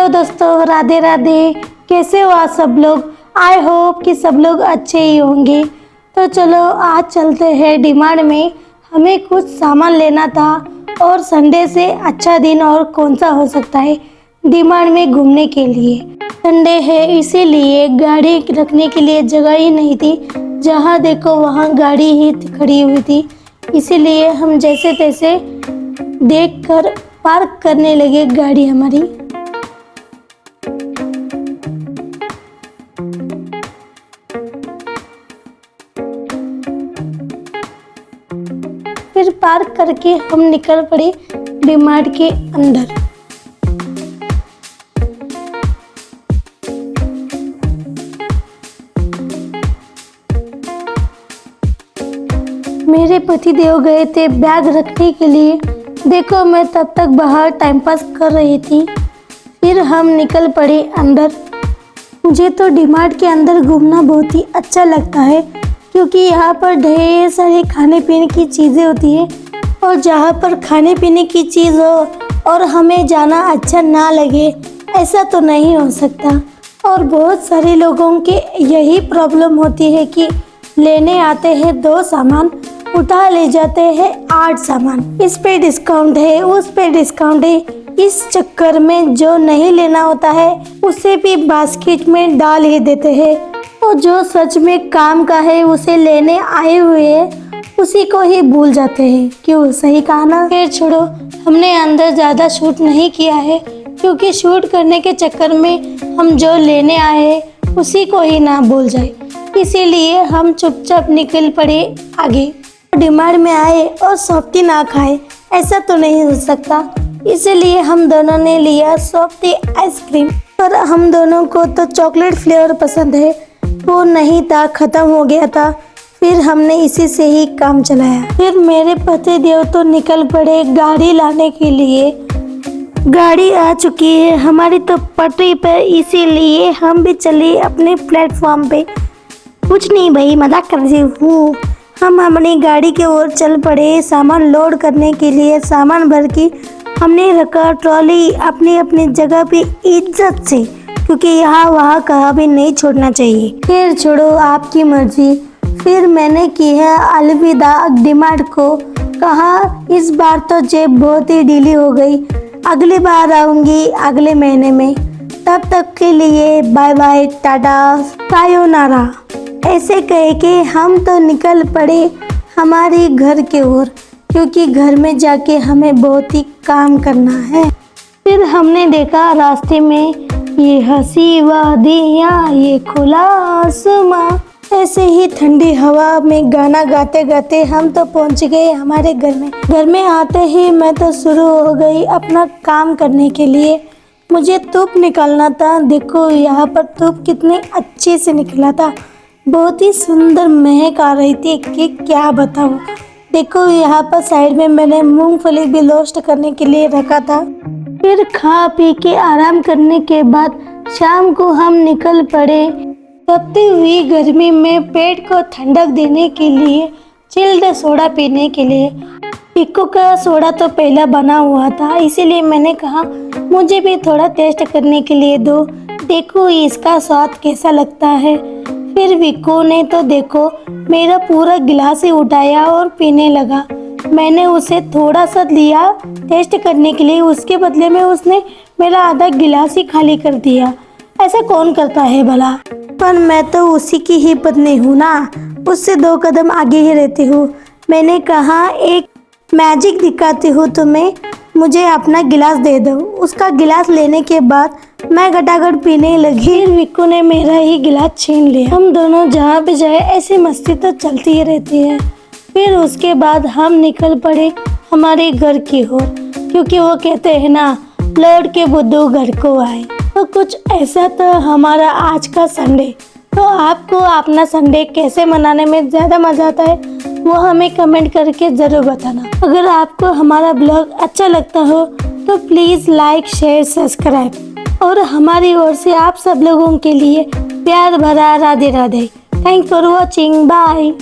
Hello दोस्तों, राधे राधे। कैसे हो आप सब लोग? आई होप कि सब लोग अच्छे ही होंगे। तो चलो आज चलते हैं डीमार्ट में। हमें कुछ सामान लेना था और संडे से अच्छा दिन और कौन सा हो सकता है डीमार्ट में घूमने के लिए। संडे है इसीलिए गाड़ी रखने के लिए जगह ही नहीं थी। जहाँ देखो वहाँ गाड़ी ही खड़ी हुई थी, इसीलिए हम जैसे तैसे देखकर पार्क करने लगे गाड़ी हमारी। फिर पार्क करके हम निकल पड़े डीमार्ट के अंदर। मेरे पति देव गए थे बैग रखने के लिए। देखो मैं तब तक बाहर टाइम पास कर रही थी। फिर हम निकल पड़े अंदर। मुझे तो डीमार्ट के अंदर घूमना बहुत ही अच्छा लगता है, क्योंकि यहाँ पर ढेर सारी खाने पीने की चीज़ें होती है। और जहाँ पर खाने पीने की चीज़ हो और हमें जाना अच्छा ना लगे, ऐसा तो नहीं हो सकता। और बहुत सारे लोगों के यही प्रॉब्लम होती है कि लेने आते हैं 2 सामान, उठा ले जाते हैं 8 सामान। इस पे डिस्काउंट है, उस पे डिस्काउंट है। इस चक्कर में जो नहीं लेना होता है उसे भी बास्केट में डाल ही देते हैं। और जो सच में काम का है उसे लेने आए हुए हैं, उसी को ही भूल जाते हैं। क्यों, सही कहा ना? फिर छोड़ो, हमने अंदर ज़्यादा शूट नहीं किया है, क्योंकि शूट करने के चक्कर में हम जो लेने आए हैं उसी को ही ना भूल जाए। इसीलिए हम चुपचाप निकल पड़े आगे। डीमार्ट में आए और सॉफ्टी ना खाए, ऐसा तो नहीं हो सकता। इसीलिए हम दोनों ने लिया सॉफ्टी आइसक्रीम। पर हम दोनों को तो चॉकलेट फ्लेवर पसंद है, वो नहीं था, ख़त्म हो गया था। फिर हमने इसी से ही काम चलाया। फिर मेरे पति देव तो निकल पड़े गाड़ी लाने के लिए। गाड़ी आ चुकी है हमारी तो पटरी पर, इसीलिए हम भी चले अपने प्लेटफॉर्म पे। कुछ नहीं भाई, मजाक कर रही हूँ। हम अपनी गाड़ी की ओर चल पड़े सामान लोड करने के लिए। सामान भर के हमने रखा ट्रॉली अपनी अपनी जगह पे इज्जत से, क्योंकि यहाँ वहाँ कहाँ भी नहीं छोड़ना चाहिए। फिर छोड़ो, आपकी मर्जी। फिर मैंने की है अलविदा डीमार्ट को। कहा इस बार तो जेब बहुत ही ढीली हो गई, अगली बार आऊँगी अगले महीने में। तब तक के लिए बाय बाय, टाटा, सायोनारा। ऐसे कह के हम तो निकल पड़े हमारे घर के ओर, क्योंकि घर में जाके हमें बहुत ही काम करना है। फिर हमने देखा रास्ते में ये हंसी वादियाँ, ये खुला आसमां। ऐसे ही ठंडी हवा में गाना गाते गाते हम तो पहुंच गए हमारे घर में। घर में आते ही मैं तो शुरू हो गई अपना काम करने के लिए। मुझे धूप निकालना था। देखो यहाँ पर धूप कितनी अच्छे से निकला था, बहुत ही सुंदर महक आ रही थी कि क्या बताऊँ। देखो यहाँ पर साइड में मैंने मूंगफली भी रोस्ट करने के लिए रखा था। फिर खा पी के आराम करने के बाद शाम को हम निकल पड़े तपती हुई गर्मी में पेट को ठंडक देने के लिए चिल्ड सोडा पीने के लिए। पिको का सोडा तो पहला बना हुआ था, इसीलिए मैंने कहा मुझे भी थोड़ा टेस्ट करने के लिए दो, देखो इसका स्वाद कैसा लगता है। फिर विको ने तो देखो मेरा पूरा गिलास ही उठाया और पीने लगा। मैंने उसे थोड़ा सा दिया टेस्ट करने के लिए, उसके बदले में उसने मेरा आधा गिलास ही खाली कर दिया। ऐसा कौन करता है भला? पर मैं तो उसी की ही पत्नी हूँ ना, उससे 2 कदम आगे ही रहती हूँ। मैंने कहा एक मैजिक दिखाती हूँ तुम्हें, मुझे अपना गिलास दे दो। उसका गिलास लेने के बाद मैं गटागट पीने लगी। फिर विक्कू ने मेरा ही गिलास छीन लिया। हम दोनों जहाँ पे जाए ऐसी मस्ती तो चलती ही रहती है। फिर उसके बाद हम निकल पड़े हमारे घर की ओर, क्योंकि वो कहते हैं ना, लौट के बुद्धू घर को आए। तो कुछ ऐसा था हमारा आज का संडे। तो आपको अपना संडे कैसे मनाने में ज़्यादा मज़ा आता है वो हमें कमेंट करके ज़रूर बताना। अगर आपको हमारा ब्लॉग अच्छा लगता हो तो प्लीज़ लाइक, शेयर, सब्सक्राइब। और हमारी ओर से आप सब लोगों के लिए प्यार भरा Radhe Radhe. Thanks for watching, bye.